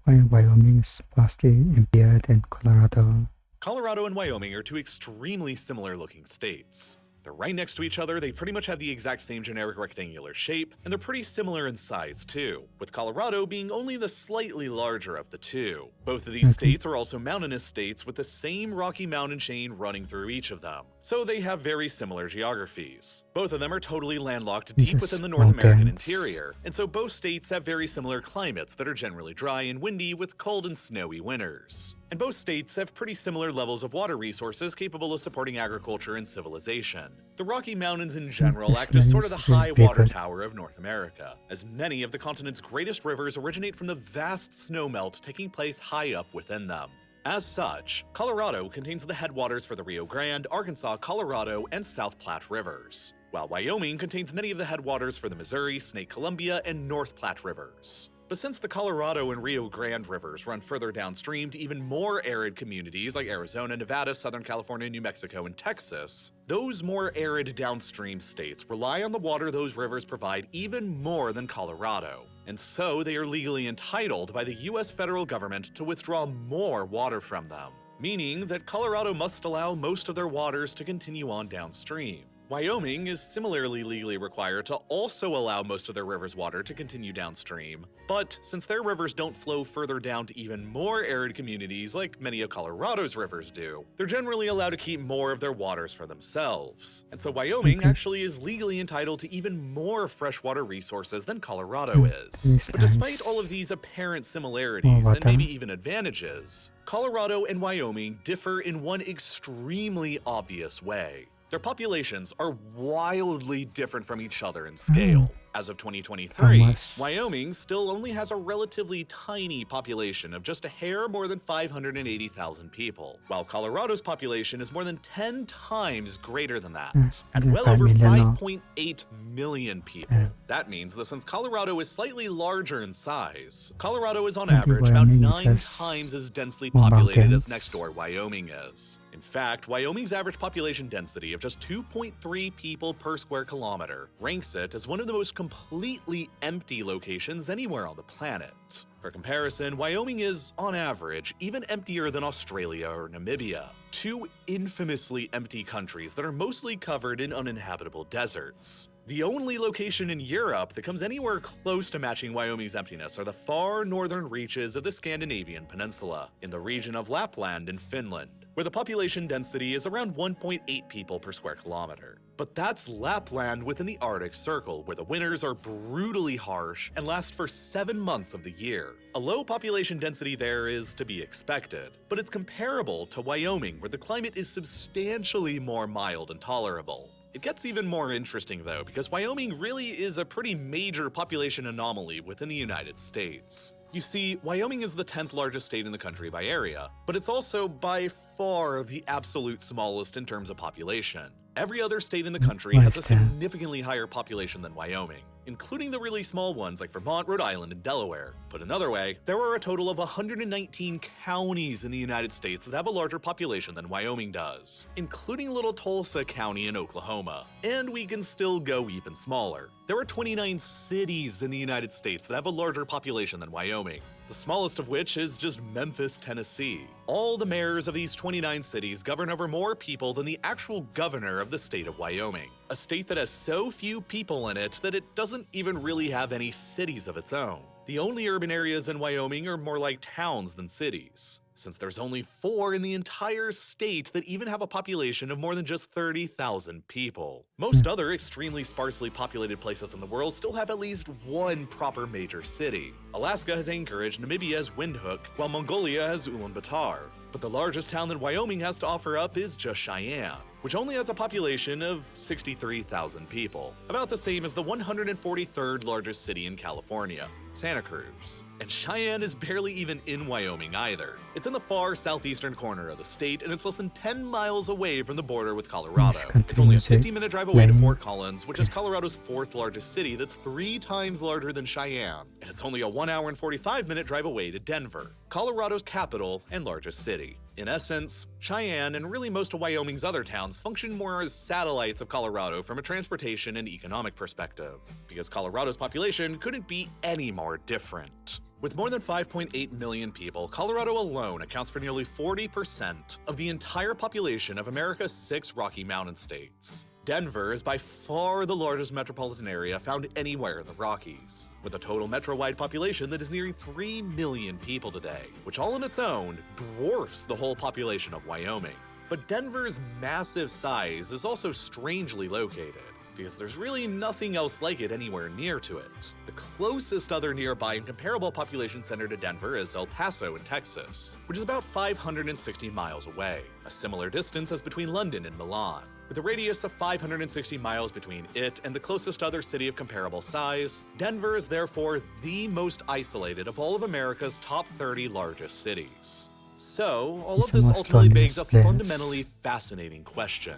why Wyoming is vastly emptier than Colorado. Colorado and Wyoming are two extremely similar looking states. They're right next to each other, they pretty much have the exact same generic rectangular shape, and they're pretty similar in size too, with Colorado being only the slightly larger of the two. Both of these states are also mountainous states with the same Rocky Mountain chain running through each of them, so they have very similar geographies. Both of them are totally landlocked deep within the North American interior, and so both states have very similar climates that are generally dry and windy with cold and snowy winters. And both states have pretty similar levels of water resources capable of supporting agriculture and civilization. The Rocky Mountains in general act as sort of the high water tower of North America, as many of the continent's greatest rivers originate from the vast snowmelt taking place high up within them. As such, Colorado contains the headwaters for the Rio Grande, Arkansas, Colorado, and South Platte rivers, while Wyoming contains many of the headwaters for the Missouri, Snake Columbia, and North Platte rivers. But since the Colorado and Rio Grande rivers run further downstream to even more arid communities like Arizona, Nevada, Southern California, New Mexico, and Texas, those more arid downstream states rely on the water those rivers provide even more than Colorado. And so they are legally entitled by the US federal government to withdraw more water from them, meaning that Colorado must allow most of their waters to continue on downstream. Wyoming is similarly legally required to also allow most of their river's water to continue downstream, but since their rivers don't flow further down to even more arid communities like many of Colorado's rivers do, they're generally allowed to keep more of their waters for themselves. And so Wyoming actually is legally entitled to even more freshwater resources than Colorado is. But despite all of these apparent similarities and maybe even advantages, Colorado and Wyoming differ in one extremely obvious way. Their populations are wildly different from each other in scale. As of 2023, Wyoming still only has a relatively tiny population of just a hair more than 580,000 people, while Colorado's population is more than 10 times greater than that, at well over 5.8 million people. That means that since Colorado is slightly larger in size, Colorado is on average about 9 times as densely populated as next door Wyoming is. In fact, Wyoming's average population density of just 2.3 people per square kilometer ranks it as one of the most completely empty locations anywhere on the planet. For comparison, Wyoming is, on average, even emptier than Australia or Namibia, two infamously empty countries that are mostly covered in uninhabitable deserts. The only location in Europe that comes anywhere close to matching Wyoming's emptiness are the far northern reaches of the Scandinavian peninsula, in the region of Lapland in Finland, where the population density is around 1.8 people per square kilometer. But that's Lapland within the Arctic Circle, where the winters are brutally harsh and last for 7 months of the year. A low population density there is to be expected, but it's comparable to Wyoming, where the climate is substantially more mild and tolerable. It gets even more interesting though, because Wyoming really is a pretty major population anomaly within the United States. You see, Wyoming is the 10th largest state in the country by area, but it's also by far the absolute smallest in terms of population. Every other state in the country has a significantly higher population than Wyoming, including the really small ones like Vermont, Rhode Island, and Delaware. Put another way, there are a total of 119 counties in the United States that have a larger population than Wyoming does, including little Tulsa County in Oklahoma. And we can still go even smaller. There are 29 cities in the United States that have a larger population than Wyoming, the smallest of which is just Memphis, Tennessee. All the mayors of these 29 cities govern over more people than the actual governor of the state of Wyoming, a state that has so few people in it that it doesn't even really have any cities of its own. The only urban areas in Wyoming are more like towns than cities, since there's only 4 in the entire state that even have a population of more than just 30,000 people. Most other extremely sparsely populated places in the world still have at least one proper major city. Alaska has Anchorage, Namibia has Windhoek, while Mongolia has Ulaanbaatar. But the largest town that Wyoming has to offer up is just Cheyenne, which only has a population of 63,000 people, about the same as the 143rd largest city in California, Santa Cruz. And Cheyenne is barely even in Wyoming either. It's in the far southeastern corner of the state, and it's less than 10 miles away from the border with Colorado. It's only a 50-minute drive away to Fort Collins, which is Colorado's 4th largest city that's 3 times larger than Cheyenne. And it's only a 1 hour and 45-minute drive away to Denver, Colorado's capital and largest city. In essence, Cheyenne and really most of Wyoming's other towns function more as satellites of Colorado from a transportation and economic perspective, because Colorado's population couldn't be any more different. With more than 5.8 million people, Colorado alone accounts for nearly 40% of the entire population of America's 6 Rocky Mountain states. Denver is by far the largest metropolitan area found anywhere in the Rockies, with a total metro-wide population that is nearing 3 million people today, which all on its own dwarfs the whole population of Wyoming. But Denver's massive size is also strangely located, because there's really nothing else like it anywhere near to it. The closest other nearby and comparable population center to Denver is El Paso in Texas, which is about 560 miles away, a similar distance as between London and Milan. With a radius of 560 miles between it and the closest other city of comparable size, Denver is therefore the most isolated of all of America's top 30 largest cities. So, all of this ultimately begs a fundamentally fascinating question.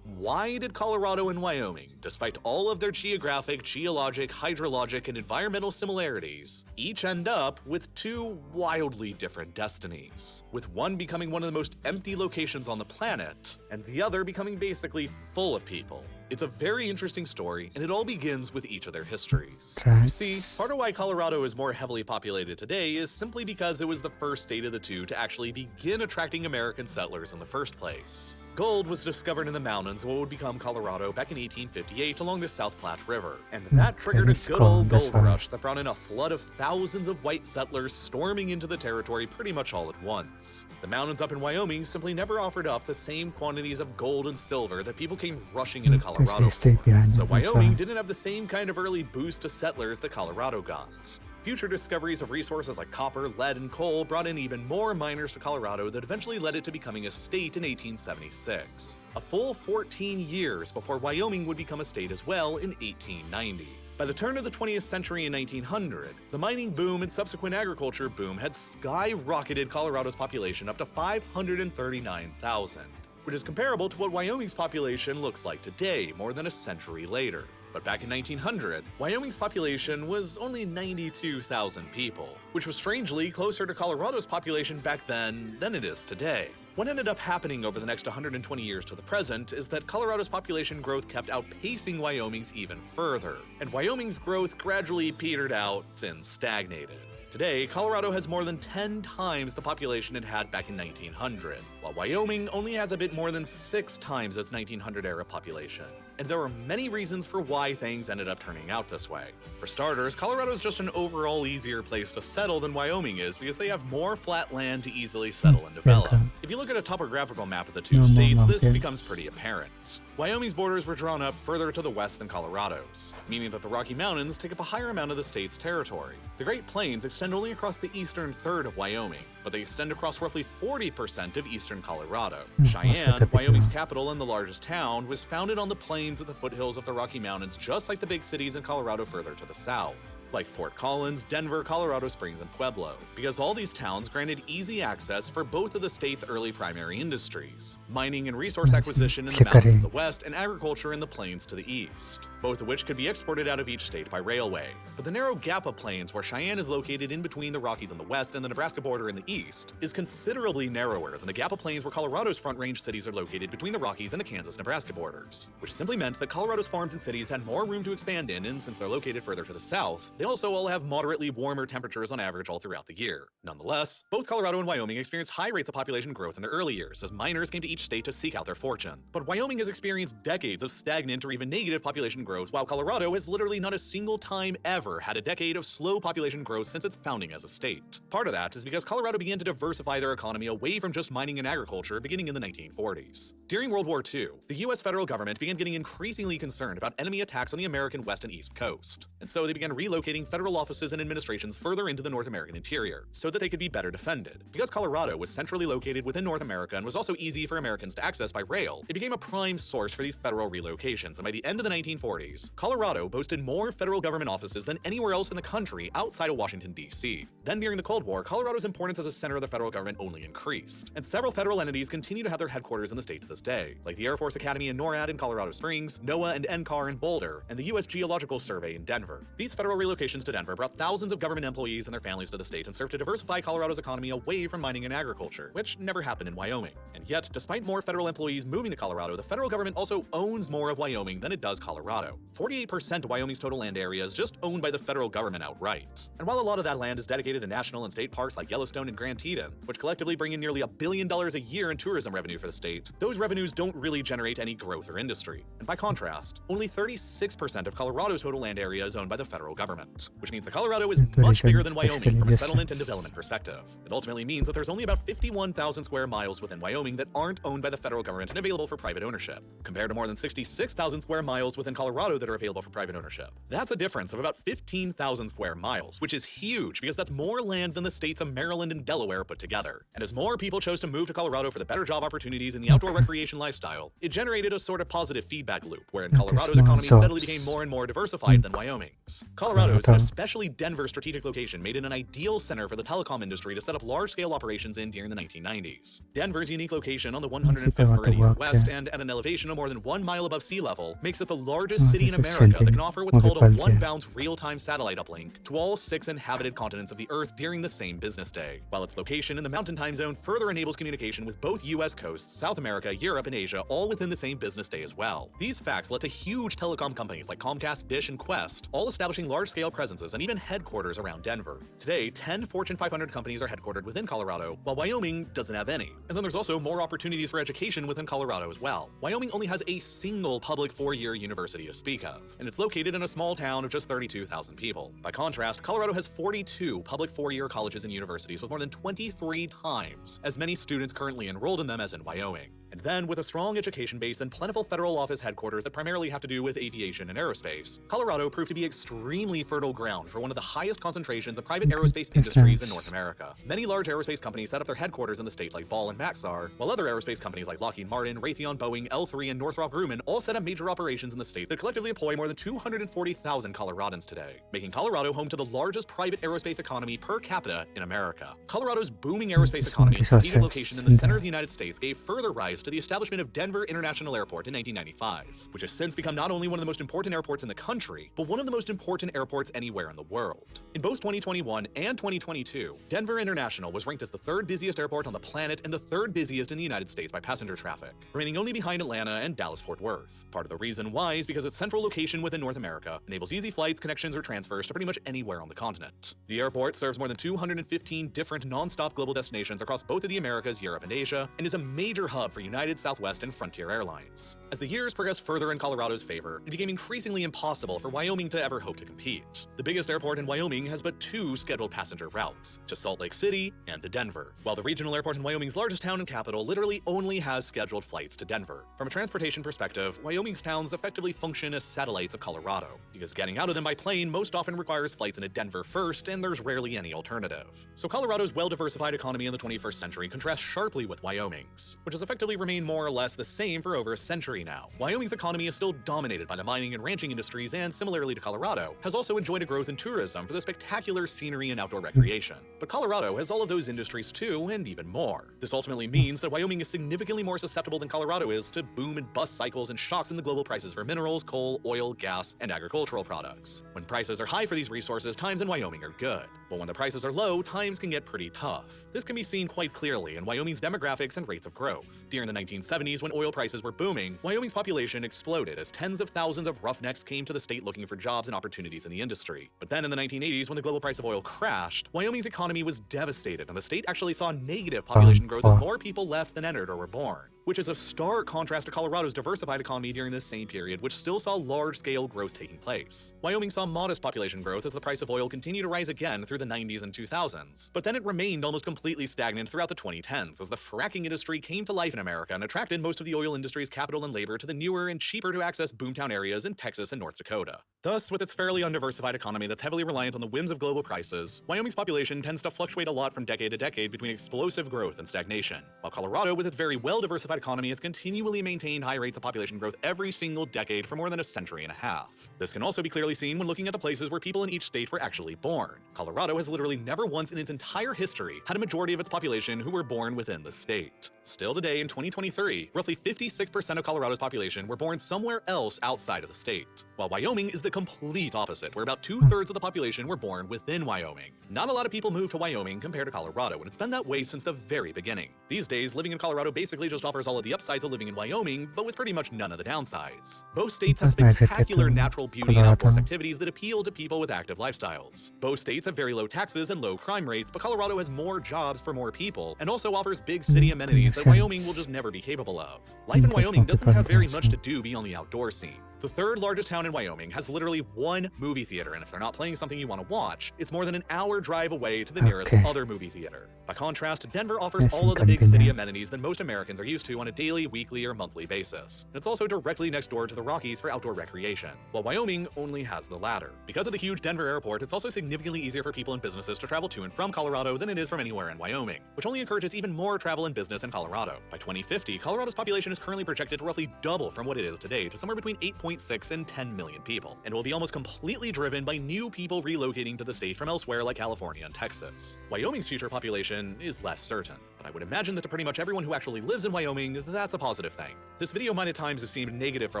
Why did Colorado and Wyoming, despite all of their geographic, geologic, hydrologic, and environmental similarities, each end up with 2 wildly different destinies, with one becoming one of the most empty locations on the planet, and the other becoming basically full of people? It's a very interesting story, and it all begins with each of their histories. You see, part of why Colorado is more heavily populated today is simply because it was the first state of the 2 to actually begin attracting American settlers in the first place. Gold was discovered in the mountains of what would become Colorado back in 1858 along the South Platte River, and that triggered a good old gold rush that brought in a flood of thousands of white settlers storming into the territory pretty much all at once. The mountains up in Wyoming simply never offered up the same quantities of gold and silver that people came rushing into Colorado for, so Wyoming didn't have the same kind of early boost to settlers that Colorado got. Future discoveries of resources like copper, lead, and coal brought in even more miners to Colorado that eventually led it to becoming a state in 1876, a full 14 years before Wyoming would become a state as well in 1890. By the turn of the 20th century in 1900, the mining boom and subsequent agriculture boom had skyrocketed Colorado's population up to 539,000, which is comparable to what Wyoming's population looks like today, more than a century later. But back in 1900, Wyoming's population was only 92,000 people, which was strangely closer to Colorado's population back then than it is today. What ended up happening over the next 120 years to the present is that Colorado's population growth kept outpacing Wyoming's even further, and Wyoming's growth gradually petered out and stagnated. Today, Colorado has more than 10 times the population it had back in 1900, while Wyoming only has a bit more than 6 times its 1900-era population. And there are many reasons for why things ended up turning out this way. For starters, Colorado is just an overall easier place to settle than Wyoming is because they have more flat land to easily settle and develop. If you look at a topographical map of the 2 states, this becomes pretty apparent. Wyoming's borders were drawn up further to the west than Colorado's, meaning that the Rocky Mountains take up a higher amount of the state's territory. The Great Plains extend only across the eastern third of Wyoming, but they extend across roughly 40% of eastern Colorado. Cheyenne, Wyoming's capital and the largest town, was founded on the plains at the foothills of the Rocky Mountains, just like the big cities in Colorado further to the south, like Fort Collins, Denver, Colorado Springs, and Pueblo, because all these towns granted easy access for both of the state's early primary industries, mining and resource acquisition in the mountains in the west and agriculture in the plains to the east, both of which could be exported out of each state by railway. But the narrow gap of plains where Cheyenne is located in between the Rockies in the west and the Nebraska border in the east is considerably narrower than the gap of plains where Colorado's Front Range cities are located between the Rockies and the Kansas-Nebraska borders, which simply meant that Colorado's farms and cities had more room to expand in, and since they're located further to the south, they also all have moderately warmer temperatures on average all throughout the year. Nonetheless, both Colorado and Wyoming experienced high rates of population growth in their early years as miners came to each state to seek out their fortune. But Wyoming has experienced decades of stagnant or even negative population growth, while Colorado has literally not a single time ever had a decade of slow population growth since its founding as a state. Part of that is because Colorado began to diversify their economy away from just mining and agriculture beginning in the 1940s. During World War II, the US federal government began getting increasingly concerned about enemy attacks on the American west and east coast, and so they began relocating federal offices and administrations further into the North American interior so that they could be better defended. Because Colorado was centrally located within North America and was also easy for Americans to access by rail, it became a prime source for these federal relocations, and by the end of the 1940s, Colorado boasted more federal government offices than anywhere else in the country outside of Washington, D.C. Then during the Cold War, Colorado's importance as a a center of the federal government only increased, and several federal entities continue to have their headquarters in the state to this day, like the Air Force Academy in NORAD in Colorado Springs, NOAA and NCAR in Boulder, and the U.S. Geological Survey in Denver. These federal relocations to Denver brought thousands of government employees and their families to the state and served to diversify Colorado's economy away from mining and agriculture, which never happened in Wyoming. And yet, despite more federal employees moving to Colorado, the federal government also owns more of Wyoming than it does Colorado. 48% of Wyoming's total land area is just owned by the federal government outright. And while a lot of that land is dedicated to national and state parks like Yellowstone and Grand Teton, which collectively bring in nearly $1 billion a year in tourism revenue for the state, those revenues don't really generate any growth or industry. And by contrast, only 36% of Colorado's total land area is owned by the federal government, which means that Colorado is much bigger than Wyoming from a settlement and development perspective. It ultimately means that there's only about 51,000 square miles within Wyoming that aren't owned by the federal government and available for private ownership, compared to more than 66,000 square miles within Colorado that are available for private ownership. That's a difference of about 15,000 square miles, which is huge because that's more land than the states of Maryland and Delaware put together. And as more people chose to move to Colorado for the better job opportunities and the outdoor recreation lifestyle, it generated a sort of positive feedback loop, wherein Colorado's economy steadily became more and more diversified than Wyoming's. Colorado's, and especially Denver's strategic location, made it an ideal center for the telecom industry to set up large-scale operations in during the 1990s. Denver's unique location on the 105th meridian west and at an elevation of more than 1 mile above sea level makes it the largest city in America that can offer what's called a one-bounce real-time satellite uplink to all 6 inhabited continents of the Earth during the same business day, while its location in the Mountain Time Zone further enables communication with both U.S. coasts, South America, Europe, and Asia, all within the same business day as well. These facts led to huge telecom companies like Comcast, Dish, and Quest, all establishing large-scale presences and even headquarters around Denver. Today, 10 Fortune 500 companies are headquartered within Colorado, while Wyoming doesn't have any. And then there's also more opportunities for education within Colorado as well. Wyoming only has a single public 4-year university to speak of, and it's located in a small town of just 32,000 people. By contrast, Colorado has 42 public 4-year colleges and universities with more than 23 times as many students currently enrolled in them as in Wyoming. And then, with a strong education base and plentiful federal office headquarters that primarily have to do with aviation and aerospace, Colorado proved to be extremely fertile ground for one of the highest concentrations of private aerospace industries in North America. Many large aerospace companies set up their headquarters in the state like Ball and Maxar, while other aerospace companies like Lockheed Martin, Raytheon, Boeing, L3, and Northrop Grumman all set up major operations in the state that collectively employ more than 240,000 Coloradans today, making Colorado home to the largest private aerospace economy per capita in America. Colorado's booming aerospace economy and strategic location in the center of the United States gave further rise to the establishment of Denver International Airport in 1995, which has since become not only one of the most important airports in the country, but one of the most important airports anywhere in the world. In both 2021 and 2022, Denver International was ranked as the 3rd busiest airport on the planet and the 3rd busiest in the United States by passenger traffic, remaining only behind Atlanta and Dallas-Fort Worth. Part of the reason why is because its central location within North America enables easy flights, connections, or transfers to pretty much anywhere on the continent. The airport serves more than 215 different non-stop global destinations across both of the Americas, Europe, and Asia, and is a major hub for United, Southwest, and Frontier Airlines. As the years progressed further in Colorado's favor, it became increasingly impossible for Wyoming to ever hope to compete. The biggest airport in Wyoming has but 2 scheduled passenger routes, to Salt Lake City and to Denver, while the regional airport in Wyoming's largest town and capital literally only has scheduled flights to Denver. From a transportation perspective, Wyoming's towns effectively function as satellites of Colorado, because getting out of them by plane most often requires flights into Denver first, and there's rarely any alternative. So Colorado's well-diversified economy in the 21st century contrasts sharply with Wyoming's, which has effectively remained more or less the same for over a century now. Wyoming's economy is still dominated by the mining and ranching industries, and similarly to Colorado, has also enjoyed a growth in tourism for the spectacular scenery and outdoor recreation. But Colorado has all of those industries too, and even more. This ultimately means that Wyoming is significantly more susceptible than Colorado is to boom and bust cycles and shocks in the global prices for minerals, coal, oil, gas, and agricultural products. When prices are high for these resources, times in Wyoming are good. But when the prices are low, times can get pretty tough. This can be seen quite clearly in Wyoming's demographics and rates of growth. During the 1970s, when oil prices were booming, Wyoming's population exploded as tens of thousands of roughnecks came to the state looking for jobs and opportunities in the industry. But then in the 1980s, when the global price of oil crashed, Wyoming's economy was devastated, and the state actually saw negative population growth as more people left than entered or were born, which is a stark contrast to Colorado's diversified economy during this same period, which still saw large-scale growth taking place. Wyoming saw modest population growth as the price of oil continued to rise again through the 90s and 2000s, but then it remained almost completely stagnant throughout the 2010s as the fracking industry came to life in America and attracted most of the oil industry's capital and labor to the newer and cheaper-to-access boomtown areas in Texas and North Dakota. Thus, with its fairly undiversified economy that's heavily reliant on the whims of global prices, Wyoming's population tends to fluctuate a lot from decade to decade between explosive growth and stagnation, while Colorado, with its very well-diversified economy has continually maintained high rates of population growth every single decade for more than a century and a half. This can also be clearly seen when looking at the places where people in each state were actually born. Colorado has literally never once in its entire history had a majority of its population who were born within the state. Still today in 2023, roughly 56% of Colorado's population were born somewhere else outside of the state, while Wyoming is the complete opposite, where about 2/3 of the population were born within Wyoming. Not a lot of people move to Wyoming compared to Colorado, and it's been that way since the very beginning. These days, living in Colorado basically just offers all of the upsides of living in Wyoming, but with pretty much none of the downsides. Both states have spectacular natural beauty and outdoors activities that appeal to people with active lifestyles. Both states have very low taxes and low crime rates, but Colorado has more jobs for more people, and also offers big city amenities that Wyoming will just never be capable of. Life in Wyoming doesn't have very much to do beyond the outdoor scene. The third largest town in Wyoming has literally one movie theater, and if they're not playing something you want to watch, it's more than an hour drive away to the nearest other movie theater. By contrast, Denver offers all of the big city amenities that most Americans are used to on a daily, weekly, or monthly basis. It's also directly next door to the Rockies for outdoor recreation, while Wyoming only has the latter. Because of the huge Denver airport, it's also significantly easier for people and businesses to travel to and from Colorado than it is from anywhere in Wyoming, which only encourages even more travel and business in Colorado. By 2050, Colorado's population is currently projected to roughly double from what it is today to somewhere between 8.6 and 10 million people, and will be almost completely driven by new people relocating to the state from elsewhere like California and Texas. Wyoming's future population is less certain, but I would imagine that to pretty much everyone who actually lives in Wyoming, that's a positive thing. This video might at times have seemed negative for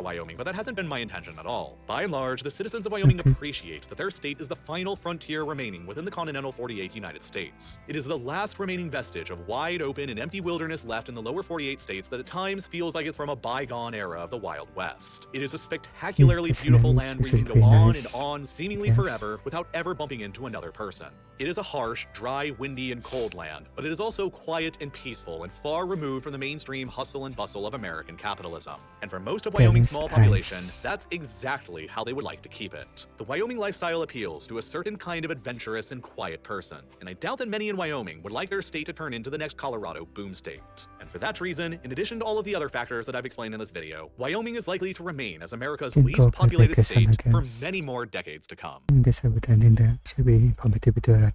Wyoming, but that hasn't been my intention at all. By and large, the citizens of Wyoming appreciate that their state is the final frontier remaining within the continental 48 United States. It is the last remaining vestige of wide open and empty wilderness left in the lower 48 states that at times feels like it's from a bygone era of the Wild West. It is a spectacularly beautiful land where you can go on and on seemingly forever without ever bumping into another person. It is a harsh, dry, windy, and cold land, but it is also quiet and peaceful and far removed from the mainstream hustle and bustle of American capitalism. And for most of Wyoming's small population, that's exactly how they would like to keep it. The Wyoming lifestyle appeals to a certain kind of adventurous and quiet person, and I doubt that many in Wyoming would like their state to turn into the next Colorado boom state. And for that reason, in addition to all of the other factors that I've explained in this video, Wyoming is likely to remain as America's least populated state for many more decades to come. This episode ending there. Should be positive to that.